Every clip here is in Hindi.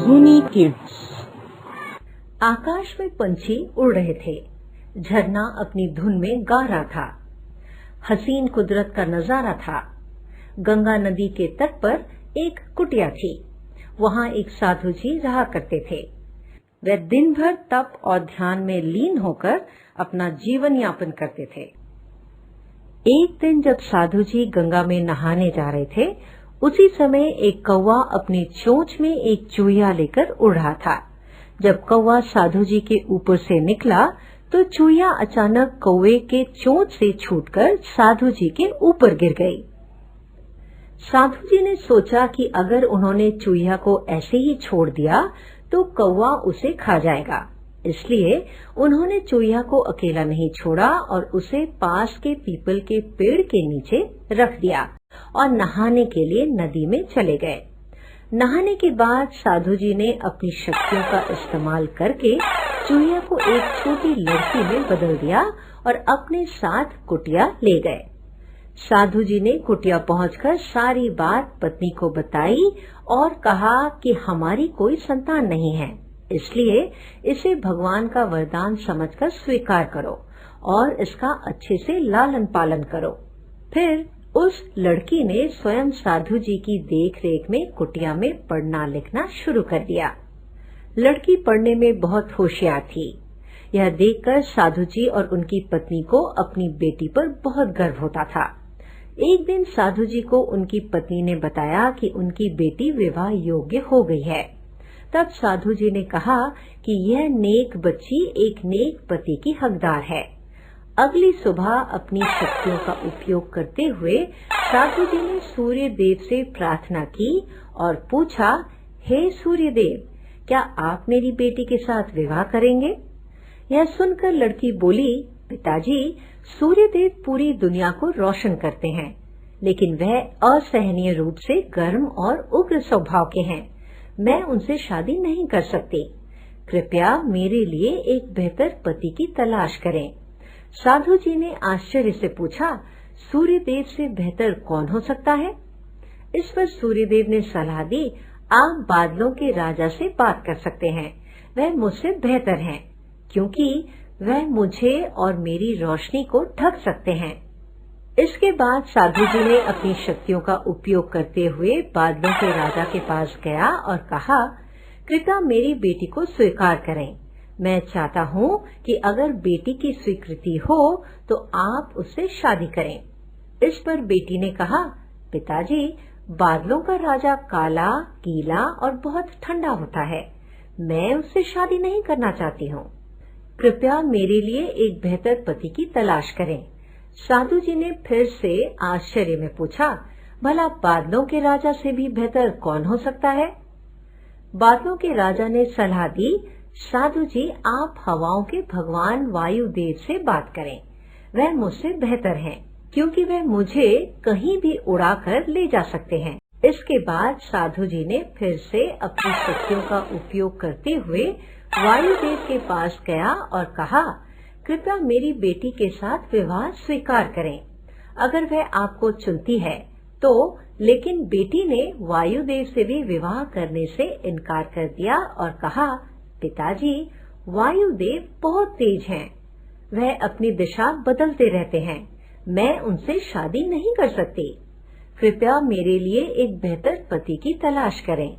जूनी किड्स। आकाश में पंछी उड़ रहे थे। झरना अपनी धुन में गा रहा था। हसीन कुदरत का नजारा था। गंगा नदी के तट पर एक कुटिया थी। वहां एक साधु जी रहा करते थे। वे दिन भर तप और ध्यान में लीन होकर अपना जीवन यापन करते थे। एक दिन जब साधु जी गंगा में नहाने जा रहे थे, उसी समय एक कौवा अपनी चोंच में एक चूहिया लेकर उड़ रहा था। जब कौवा साधु जी के ऊपर से निकला तो चूहिया अचानक कौवे के चोंच से छूटकर साधु जी के ऊपर गिर गई। साधु जी ने सोचा कि अगर उन्होंने चूहिया को ऐसे ही छोड़ दिया तो कौवा उसे खा जाएगा, इसलिए उन्होंने चूहिया को अकेला नहीं छोड़ा और उसे पास के पीपल के पेड़ के नीचे रख दिया और नहाने के लिए नदी में चले गए। नहाने के बाद साधु जी ने अपनी शक्तियों का इस्तेमाल करके चूहिया को एक छोटी लड़की में बदल दिया और अपने साथ कुटिया ले गए। साधु जी ने कुटिया पहुंचकर सारी बात पत्नी को बताई और कहा कि हमारी कोई संतान नहीं है, इसलिए इसे भगवान का वरदान समझकर स्वीकार करो और इसका अच्छे से लालन पालन करो। फिर उस लड़की ने स्वयं साधु जी की देखरेख में कुटिया में पढ़ना लिखना शुरू कर दिया। लड़की पढ़ने में बहुत होशियार थी। यह देखकर साधु जी और उनकी पत्नी को अपनी बेटी पर बहुत गर्व होता था। एक दिन साधु जी को उनकी पत्नी ने बताया कि उनकी बेटी विवाह योग्य हो गई है। तब साधु जी ने कहा कि यह नेक बच्ची एक नेक पति की हकदार है। अगली सुबह अपनी शक्तियों का उपयोग करते हुए साधु जी ने सूर्य देव से प्रार्थना की और पूछा, हे सूर्य देव, क्या आप मेरी बेटी के साथ विवाह करेंगे? यह सुनकर लड़की बोली, पिताजी, सूर्य देव पूरी दुनिया को रोशन करते हैं, लेकिन वह असहनीय रूप से गर्म और उग्र स्वभाव के हैं। मैं उनसे शादी नहीं कर सकती। कृपया मेरे लिए एक बेहतर पति की तलाश करें। साधु जी ने आश्चर्य से पूछा, सूर्य देव से बेहतर कौन हो सकता है? इस पर सूर्य देव ने सलाह दी, आप बादलों के राजा से बात कर सकते हैं। वह मुझसे बेहतर हैं, क्योंकि वह मुझे और मेरी रोशनी को ढक सकते हैं। इसके बाद साधु जी ने अपनी शक्तियों का उपयोग करते हुए बादलों के राजा के पास गया और कहा, कृपया मेरी बेटी को स्वीकार करें। मैं चाहता हूँ कि अगर बेटी की स्वीकृति हो तो आप उससे शादी करें। इस पर बेटी ने कहा, पिताजी, बादलों का राजा काला, गीला और बहुत ठंडा होता है। मैं उससे शादी नहीं करना चाहती हूँ। कृपया मेरे लिए एक बेहतर पति की तलाश करें। साधु जी ने फिर से आश्चर्य में पूछा, भला बादलों के राजा से भी बेहतर कौन हो सकता है? बादलों के राजा ने सलाह दी, साधु जी, आप हवाओं के भगवान वायुदेव से बात करें। वह मुझसे बेहतर हैं, क्योंकि वह मुझे कहीं भी उड़ाकर ले जा सकते हैं। इसके बाद साधु जी ने फिर से अपनी शक्तियों का उपयोग करते हुए वायुदेव के पास गया और कहा, कृपया मेरी बेटी के साथ विवाह स्वीकार करें। अगर वह आपको चुनती है तो। लेकिन बेटी ने वायुदेव से भी विवाह करने से इनकार कर दिया और कहा, पिताजी, वायुदेव बहुत तेज हैं। वह अपनी दिशा बदलते रहते हैं। मैं उनसे शादी नहीं कर सकती। कृपया मेरे लिए एक बेहतर पति की तलाश करें।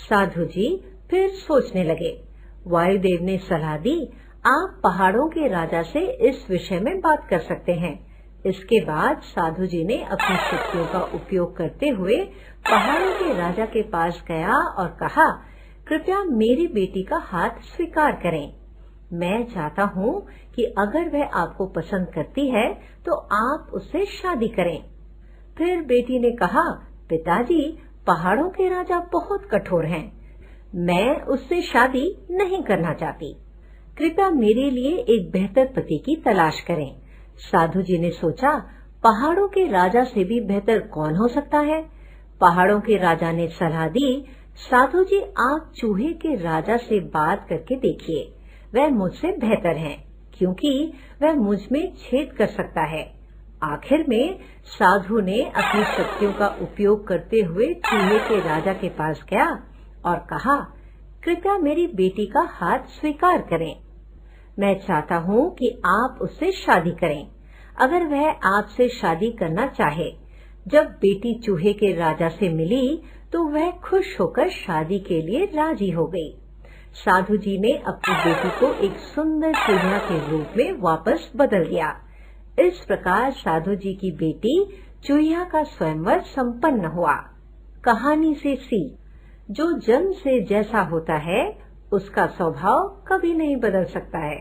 साधु जी फिर सोचने लगे। वायुदेव ने सलाह दी, आप पहाड़ों के राजा से इस विषय में बात कर सकते हैं। इसके बाद साधु जी ने अपनी शक्तियों का उपयोग करते हुए पहाड़ों के राजा के पास गया और कहा, कृपया मेरी बेटी का हाथ स्वीकार करें। मैं चाहता हूँ कि अगर वह आपको पसंद करती है तो आप उससे शादी करें। फिर बेटी ने कहा, पिताजी, पहाड़ों के राजा बहुत कठोर हैं। मैं उससे शादी नहीं करना चाहती। कृपया मेरे लिए एक बेहतर पति की तलाश करें। साधु जी ने सोचा, पहाड़ों के राजा से भी बेहतर कौन हो सकता है? पहाड़ों के राजा ने सलाह दी, साधु जी, आप चूहे के राजा से बात करके देखिए। वह मुझसे बेहतर हैं, क्योंकि वह मुझ में छेद कर सकता है। आखिर में साधु ने अपनी शक्तियों का उपयोग करते हुए चूहे के राजा के पास गया और कहा, कृपया मेरी बेटी का हाथ स्वीकार करें। मैं चाहता हूँ कि आप उससे शादी करें। अगर वह आपसे शादी करना चाहे। जब बेटी चूहे के राजा से मिली तो वह खुश होकर शादी के लिए राजी हो गई। साधु जी ने अपनी बेटी को एक सुंदर चूहिया के रूप में वापस बदल दिया। इस प्रकार साधु जी की बेटी चूहिया का स्वयंवर संपन्न हुआ। कहानी से सीख, जो जन्म से जैसा होता है उसका स्वभाव कभी नहीं बदल सकता है।